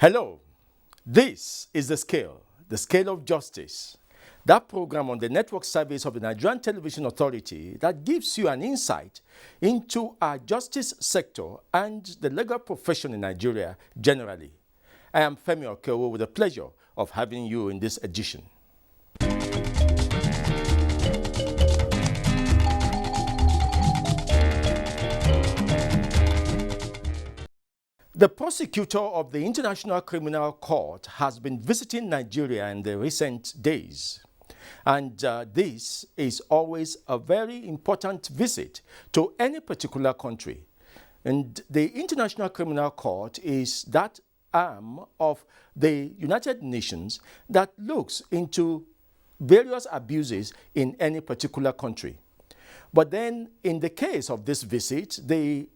Hello, this is The Scale of Justice, that program on the network service of the Nigerian Television Authority that gives you an insight into our justice sector and the legal profession in Nigeria generally. I am Femi Okewo with the pleasure of having you in this edition. The prosecutor of the International Criminal Court has been visiting Nigeria in the recent days. And this is always a very important visit to any particular country. And the International Criminal Court is that arm of the United Nations that looks into various abuses in any particular country. But then in the case of this visit, the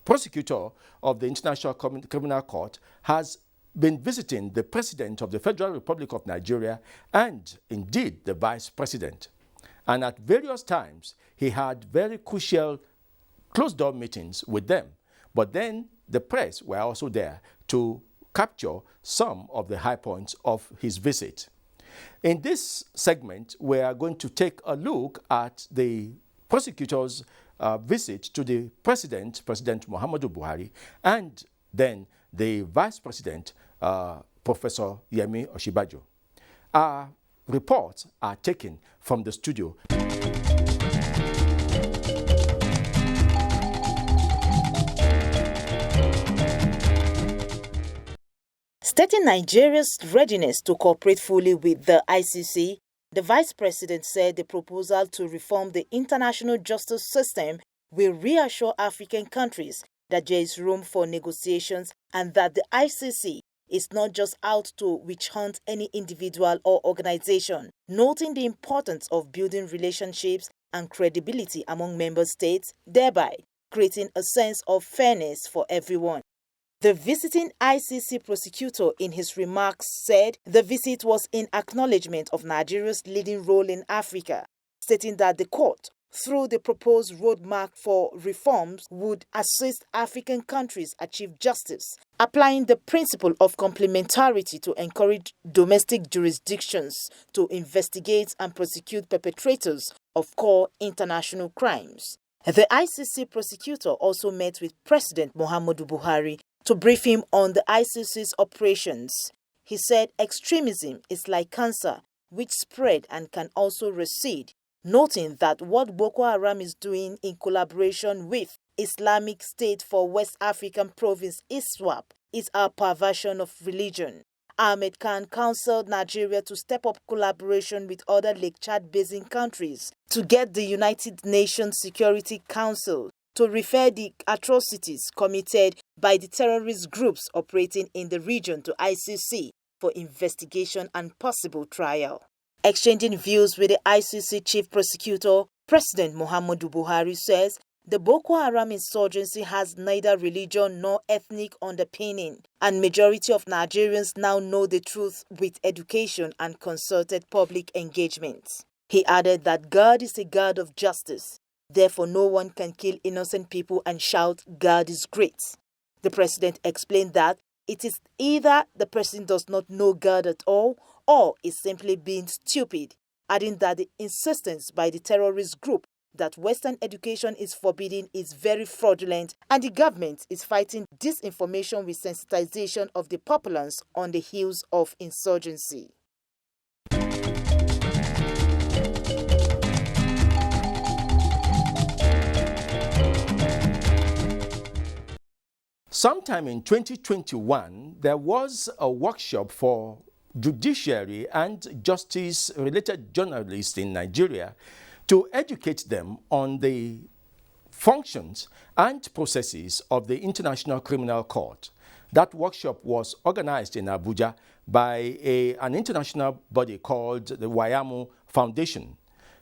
prosecutor of the International Criminal Court has been visiting the President of the Federal Republic of Nigeria and indeed the Vice President. And at various times, he had very crucial closed-door meetings with them. But then the press were also there to capture some of the high points of his visit. In this segment, we are going to take a look at the prosecutor's visit to the President Muhammadu Buhari, and then the Vice President, Professor Yemi Osinbajo. Our reports are taken from the studio. Stating Nigeria's readiness to cooperate fully with the ICC, the Vice President said the proposal to reform the international justice system will reassure African countries that there is room for negotiations and that the ICC is not just out to witch hunt any individual or organization, noting the importance of building relationships and credibility among member states, thereby creating a sense of fairness for everyone. The visiting ICC prosecutor in his remarks said the visit was in acknowledgement of Nigeria's leading role in Africa, stating that the court, through the proposed roadmap for reforms, would assist African countries achieve justice, applying the principle of complementarity to encourage domestic jurisdictions to investigate and prosecute perpetrators of core international crimes. The ICC prosecutor also met with President Muhammadu Buhari to brief him on the ICC's operations. He said extremism is like cancer, which spread and can also recede, noting that what Boko Haram is doing in collaboration with Islamic State for West African province ISWAP is a perversion of religion. Ahmed Khan counseled Nigeria to step up collaboration with other Lake Chad Basin countries to get the United Nations Security Council to refer the atrocities committed by the terrorist groups operating in the region to ICC for investigation and possible trial. Exchanging views with the ICC chief prosecutor, President Muhammadu Buhari says the Boko Haram insurgency has neither religion nor ethnic underpinning, and majority of Nigerians now know the truth with education and concerted public engagement. He added that God is a God of justice. Therefore, no one can kill innocent people and shout, God is great. The president explained that it is either the person does not know God at all or is simply being stupid, adding that the insistence by the terrorist group that Western education is forbidden is very fraudulent, and the government is fighting disinformation with sensitization of the populace on the heels of insurgency. Sometime in 2021, there was a workshop for judiciary and justice-related journalists in Nigeria to educate them on the functions and processes of the International Criminal Court. That workshop was organized in Abuja by an international body called the Wayamu Foundation.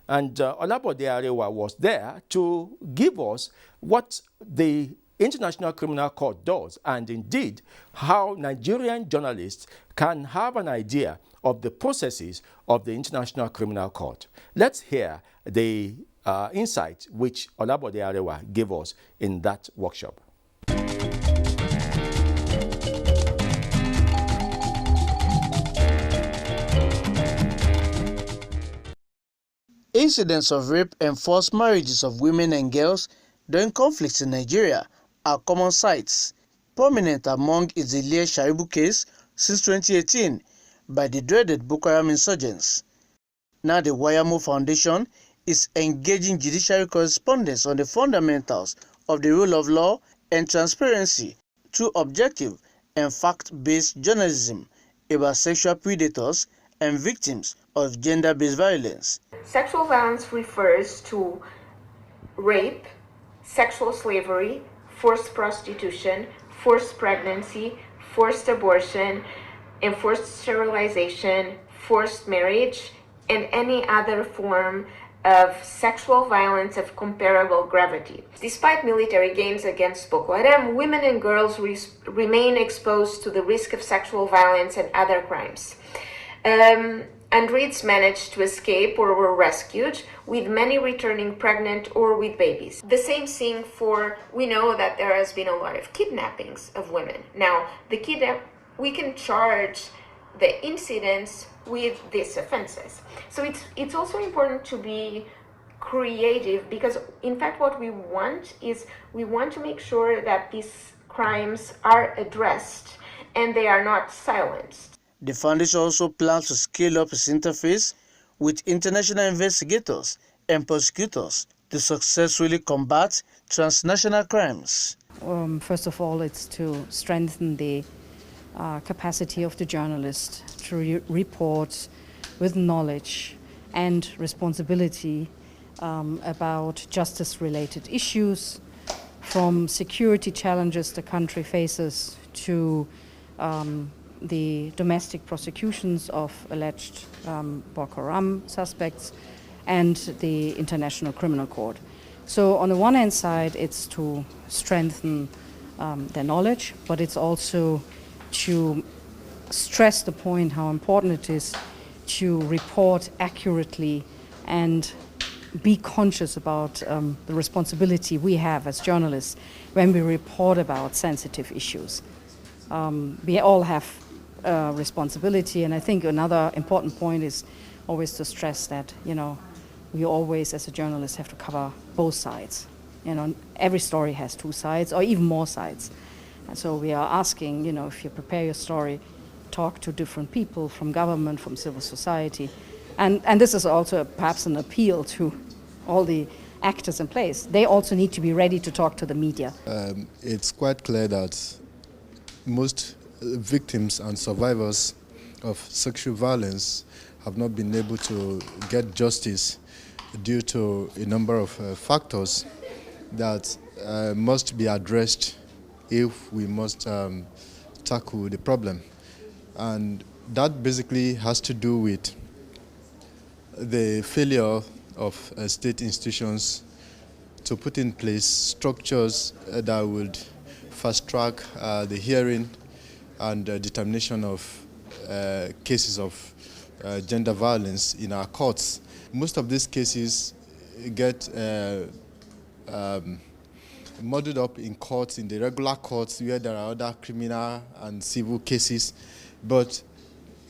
And Olabode Arewa was there to give us what the International Criminal Court does, and indeed how Nigerian journalists can have an idea of the processes of the International Criminal Court. Let's hear the insight which Olabode Arewa gave us in that workshop. Incidents of rape and forced marriages of women and girls during conflicts in Nigeria are common sights. Prominent among is the Leah Sharibu case since 2018 by the dreaded Boko Haram insurgents. Now the Wayamo Foundation is engaging judiciary correspondence on the fundamentals of the rule of law and transparency through objective and fact-based journalism about sexual predators and victims of gender-based violence. Sexual violence refers to rape, sexual slavery, forced prostitution, forced pregnancy, forced abortion, enforced sterilization, forced marriage, and any other form of sexual violence of comparable gravity. Despite military gains against Boko Haram, women and girls remain exposed to the risk of sexual violence and other crimes. Androids managed to escape or were rescued, with many returning pregnant or with babies. The same thing we know that there has been a lot of kidnappings of women. Now, we can charge the incidents with these offenses. So it's also important to be creative, because in fact what we want is we want to make sure that these crimes are addressed and they are not silenced. The foundation also plans to scale up its interface with international investigators and prosecutors to successfully combat transnational crimes. First of all, it's to strengthen the capacity of the journalist to report with knowledge and responsibility about justice-related issues, from security challenges the country faces to the domestic prosecutions of alleged Boko Haram suspects and the International Criminal Court. So on the one hand side, it's to strengthen their knowledge, but it's also to stress the point how important it is to report accurately and be conscious about the responsibility we have as journalists when we report about sensitive issues. We all have responsibility, and I think another important point is always to stress that, we always as a journalist have to cover both sides. Every story has two sides or even more sides. And so we are asking, if you prepare your story, talk to different people from government, from civil society. And this is also perhaps an appeal to all the actors in place. They also need to be ready to talk to the media. It's quite clear that most victims and survivors of sexual violence have not been able to get justice due to a number of factors that must be addressed if we must tackle the problem. And that basically has to do with the failure of state institutions to put in place structures that would fast-track the hearing and determination of cases of gender violence in our courts. Most of these cases get muddled up in courts, in the regular courts, where there are other criminal and civil cases. But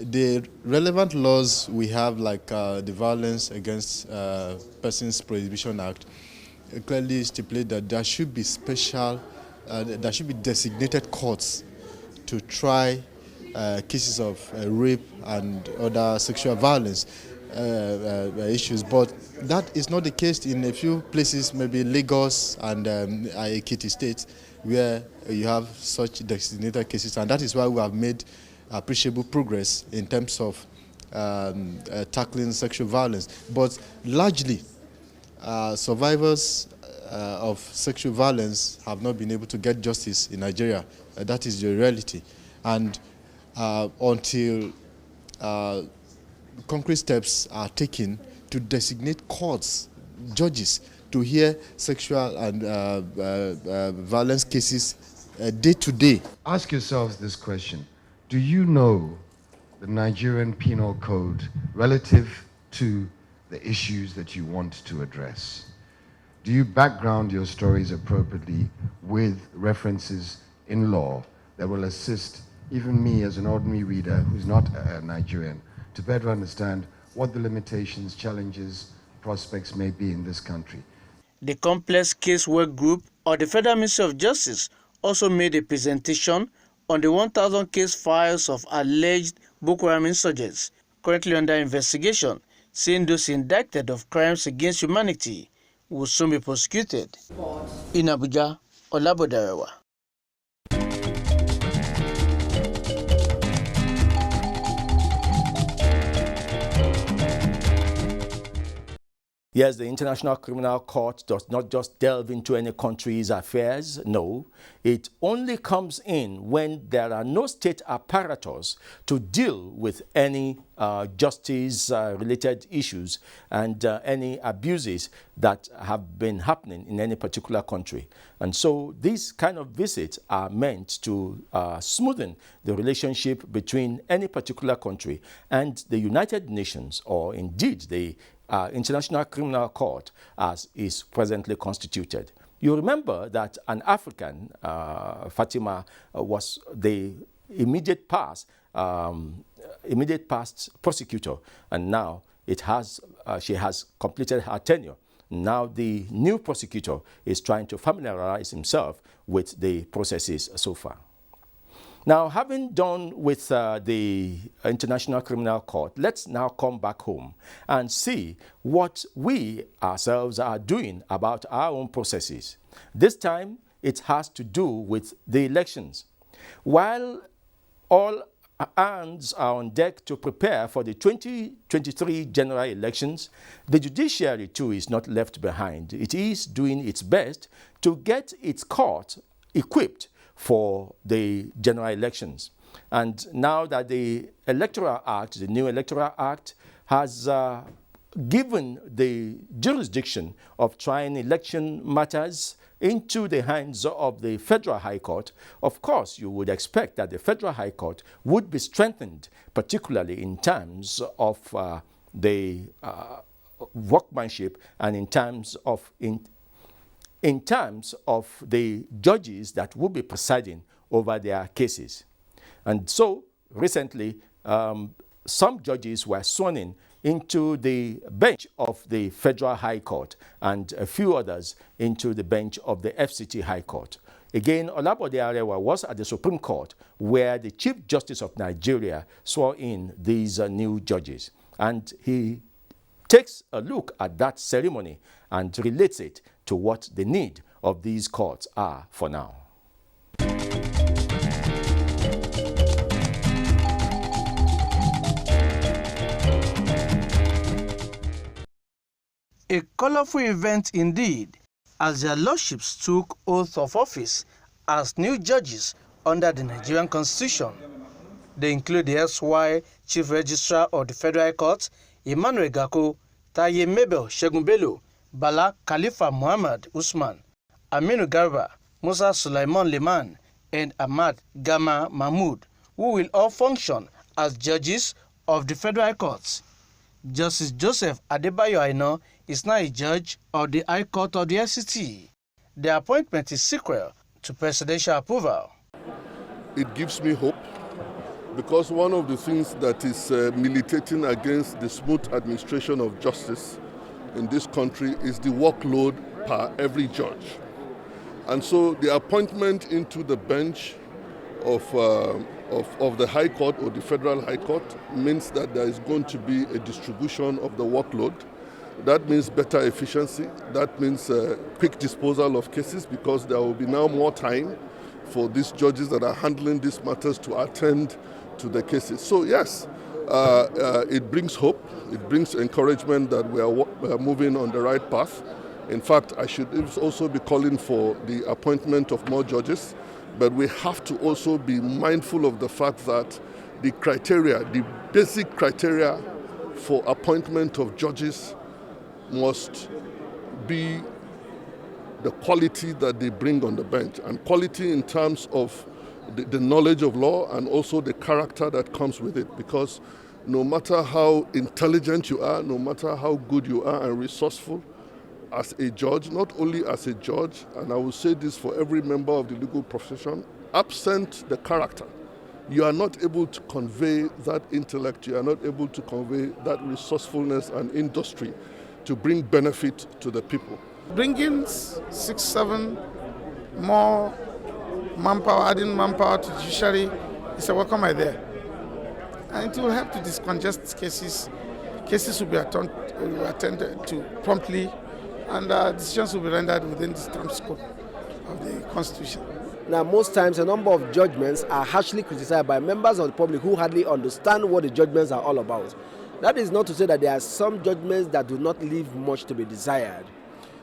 the relevant laws we have, like the Violence Against Persons Prohibition Act, clearly stipulate that there should be there should be designated courts to try cases of rape and other sexual violence issues. But that is not the case in a few places, maybe Lagos and Ekiti State, where you have such designated cases. And that is why we have made appreciable progress in terms of tackling sexual violence. But largely, survivors of sexual violence have not been able to get justice in Nigeria. That is the reality. And until concrete steps are taken to designate courts, judges, to hear sexual and violence cases day to day. Ask yourselves this question. Do you know the Nigerian Penal Code relative to the issues that you want to address? Do you background your stories appropriately with references in law that will assist even me as an ordinary reader who's not a Nigerian to better understand what the limitations, challenges, prospects may be in this country. The Complex Case Work Group of the Federal Ministry of Justice also made a presentation on the 1,000 case files of alleged Boko Haram insurgents currently under investigation, saying those indicted of crimes against humanity will soon be prosecuted. In Abuja, Olabodarewa. Yes, the International Criminal Court does not just delve into any country's affairs. No, it only comes in when there are no state apparatus to deal with any justice-related issues and any abuses that have been happening in any particular country. And so these kind of visits are meant to smoothen the relationship between any particular country and the United Nations, or indeed the International Criminal Court as is presently constituted. You remember that an African, Fatima, was the immediate past prosecutor, and now she has completed her tenure. Now the new prosecutor is trying to familiarize himself with the processes so far. Now, having done with the International Criminal Court, let's now come back home and see what we ourselves are doing about our own processes. This time, it has to do with the elections. While all hands are on deck to prepare for the 2023 general elections, the judiciary too is not left behind. It is doing its best to get its court equipped for the general elections. And now that the Electoral Act, the new Electoral Act, has given the jurisdiction of trying election matters into the hands of the Federal High Court, of course you would expect that the Federal High Court would be strengthened, particularly in terms of the workmanship and in terms of the judges that will be presiding over their cases. And so recently, some judges were sworn in into the bench of the Federal High Court and a few others into the bench of the FCT High Court. Again, Olabode Arewa was at the Supreme Court where the Chief Justice of Nigeria swore in these new judges. And he takes a look at that ceremony and relates it to what the need of these courts are for now. A colorful event indeed, as their lordships took oath of office as new judges under the Nigerian Constitution. They include the SY Chief Registrar of the Federal High Court, Emmanuel Gako, Taye Mabel Shegun Bello, Bala Khalifa Muhammad Usman, Aminu Garba, Musa Sulaiman Liman, and Ahmad Gama Mahmood, who will all function as judges of the Federal High Courts. Justice Joseph Adebayo Aina is now a judge of the High Court of the FCT. The appointment is sequel to presidential approval. It gives me hope because one of the things that is militating against the smooth administration of justice in this country is the workload per every judge. And so the appointment into the bench of the High Court or the Federal High Court means that there is going to be a distribution of the workload. That means better efficiency. That means quick disposal of cases because there will be now more time for these judges that are handling these matters to attend to the cases. So yes, it brings hope. It brings encouragement that we are moving on the right path. In fact, I should also be calling for the appointment of more judges, but we have to also be mindful of the fact that the criteria, the basic criteria for appointment of judges must be the quality that they bring on the bench, and quality in terms of the knowledge of law and also the character that comes with it, because no matter how intelligent you are, no matter how good you are and resourceful as a judge, not only as a judge, and I will say this for every member of the legal profession, absent the character, you are not able to convey that intellect, you are not able to convey that resourcefulness and industry to bring benefit to the people. Bringing 6, 7 more manpower, adding manpower to the judiciary is a welcome idea. And it will help to discongest cases. Cases will be attended to promptly, and decisions will be rendered within the term scope of the Constitution. Now, most times, a number of judgments are harshly criticized by members of the public who hardly understand what the judgments are all about. That is not to say that there are some judgments that do not leave much to be desired.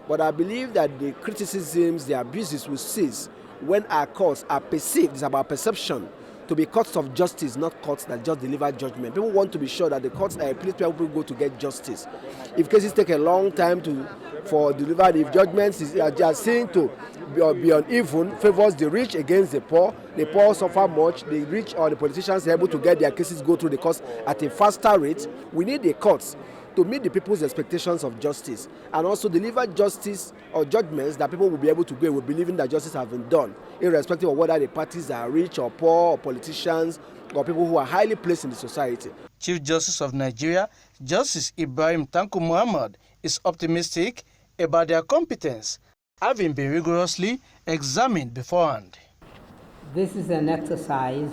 But I believe that the criticisms, the abuses will cease when our courts are perceived, it's about perception, to be courts of justice, not courts that just deliver judgment. People want to be sure that the courts are a place where people go to get justice. If cases take a long time for delivered, if judgments are seen to be uneven, favors the rich against the poor suffer much, the rich or the politicians are able to get their cases go through the courts at a faster rate. We need the courts to meet the people's expectations of justice and also deliver justice or judgments that people will be able to go with believing that justice has been done, irrespective of whether the parties are rich or poor or politicians or people who are highly placed in the society. Chief Justice of Nigeria, Justice Ibrahim Tanko Muhammad, is optimistic about their competence, having been rigorously examined beforehand. This is an exercise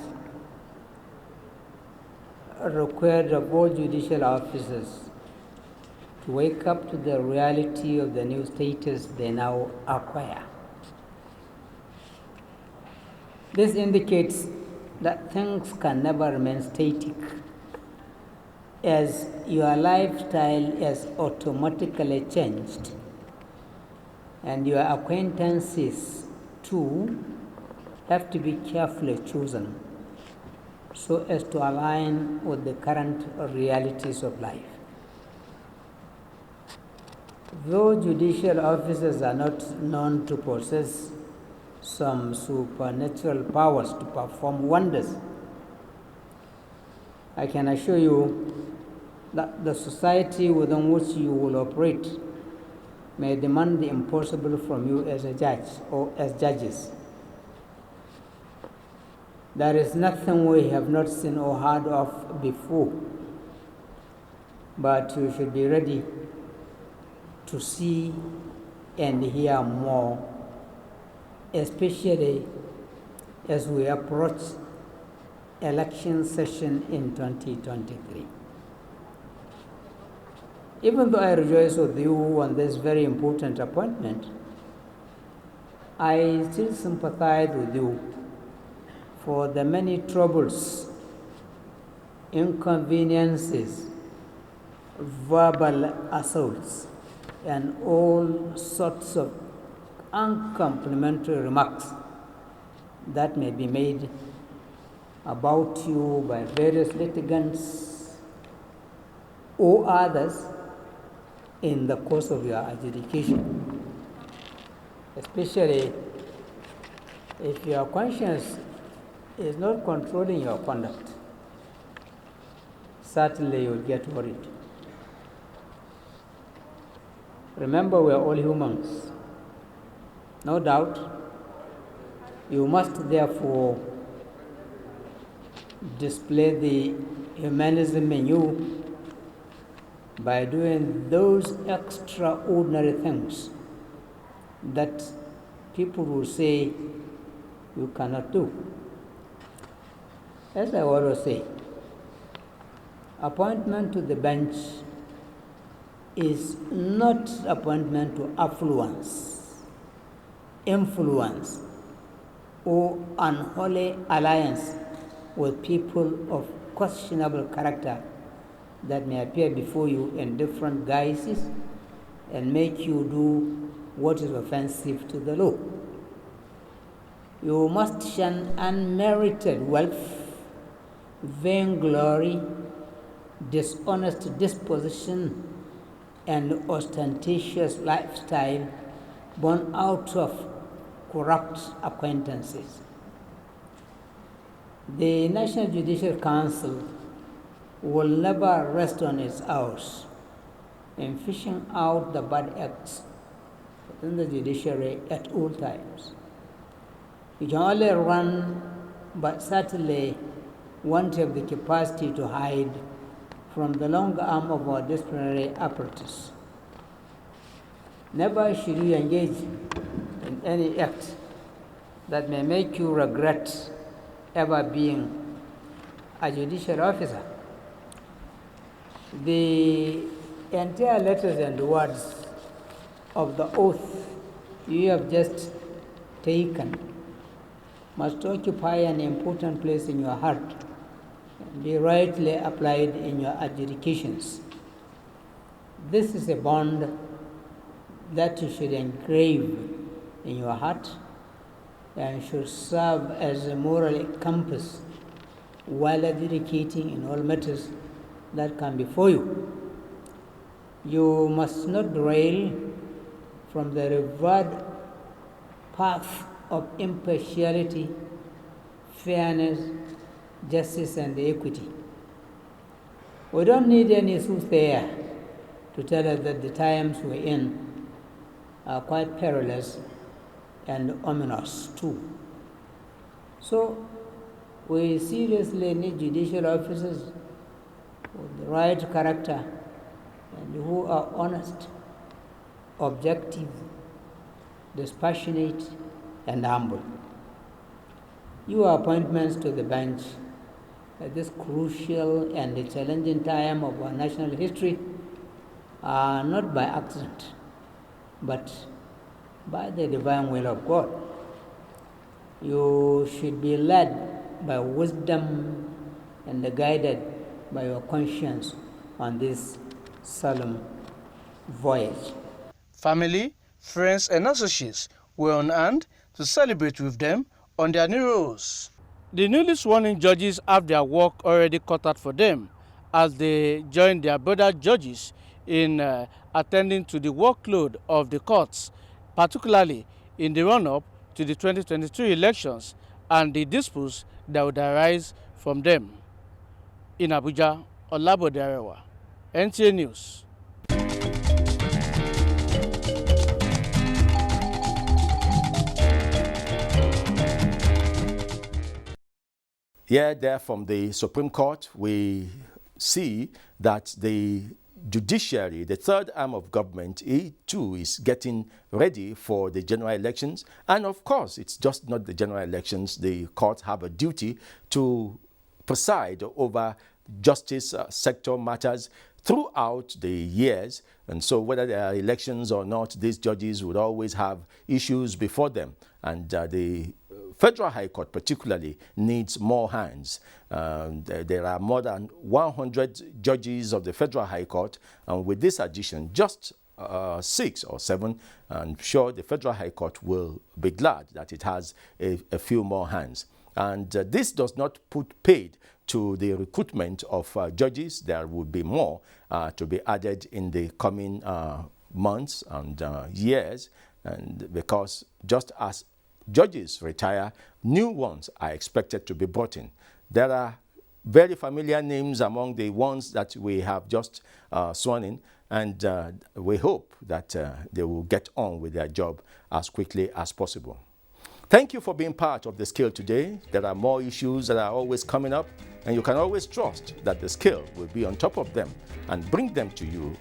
required of all judicial officers to wake up to the reality of the new status they now acquire. This indicates that things can never remain static, as your lifestyle has automatically changed and your acquaintances too have to be carefully chosen so as to align with the current realities of life. Though judicial officers are not known to possess some supernatural powers to perform wonders, I can assure you that the society within which you will operate may demand the impossible from you as a judge or as judges. There is nothing we have not seen or heard of before, but you should be ready to see and hear more, especially as we approach election session in 2023. Even though I rejoice with you on this very important appointment, I still sympathize with you for the many troubles, inconveniences, verbal assaults, and all sorts of uncomplimentary remarks that may be made about you by various litigants or others in the course of your adjudication, especially if your conscience is not controlling your conduct. Certainly you'll get worried. Remember, we are all humans. No doubt, you must therefore display the humanism in you by doing those extraordinary things that people will say you cannot do. As I always say, appointment to the bench is not appointment to affluence, influence, or unholy alliance with people of questionable character that may appear before you in different guises and make you do what is offensive to the law. You must shun unmerited wealth, vainglory, dishonest disposition, and ostentatious lifestyle born out of corrupt acquaintances. The National Judicial Council will never rest on its hours in fishing out the bad acts within the judiciary at all times. You can only run, but certainly won't have the capacity to hide from the long arm of our disciplinary apparatus. Never should you engage in any act that may make you regret ever being a judicial officer. The entire letters and words of the oath you have just taken must occupy an important place in your heart and be rightly applied in your adjudications. This is a bond that you should engrave in your heart and should serve as a moral compass while adjudicating in all matters that come before you. You must not derail from the revered path of impartiality, fairness, justice, and equity. We don't need any soothsayer to tell us that the times we're in are quite perilous and ominous too. So we seriously need judicial officers with the right character and who are honest, objective, dispassionate, and humble. Your appointments to the bench at this crucial and challenging time of our national history are not by accident, but by the divine will of God. You should be led by wisdom and guided by your conscience on this solemn voyage. Family, friends, and associates were on hand to celebrate with them on their new roles. The newly sworn-in judges have their work already cut out for them as they join their brother judges in attending to the workload of the courts, particularly in the run-up to the 2023 elections and the disputes that would arise from them. In Abuja, Olabode Arewa, NTA News. Yeah, there from the Supreme Court, we see that the judiciary, the third arm of government, it too is getting ready for the general elections. And of course, it's just not the general elections. The courts have a duty to preside over justice sector matters throughout the years. And so whether there are elections or not, these judges would always have issues before them. And the Federal High Court particularly needs more hands. There are more than 100 judges of the Federal High Court, and with this addition, just 6 or 7, I'm sure the Federal High Court will be glad that it has a few more hands. And this does not put paid to the recruitment of judges. There will be more to be added in the coming months and years, and because just as judges retire, new ones are expected to be brought in. There are very familiar names among the ones that we have just sworn in, and we hope that they will get on with their job as quickly as possible. Thank you for being part of The Scale today. There are more issues that are always coming up, and you can always trust that The Scale will be on top of them and bring them to you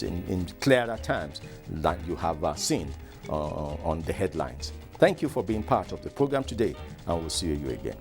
in clearer terms than you have seen on the headlines. Thank you for being part of the program today, and we'll see you again.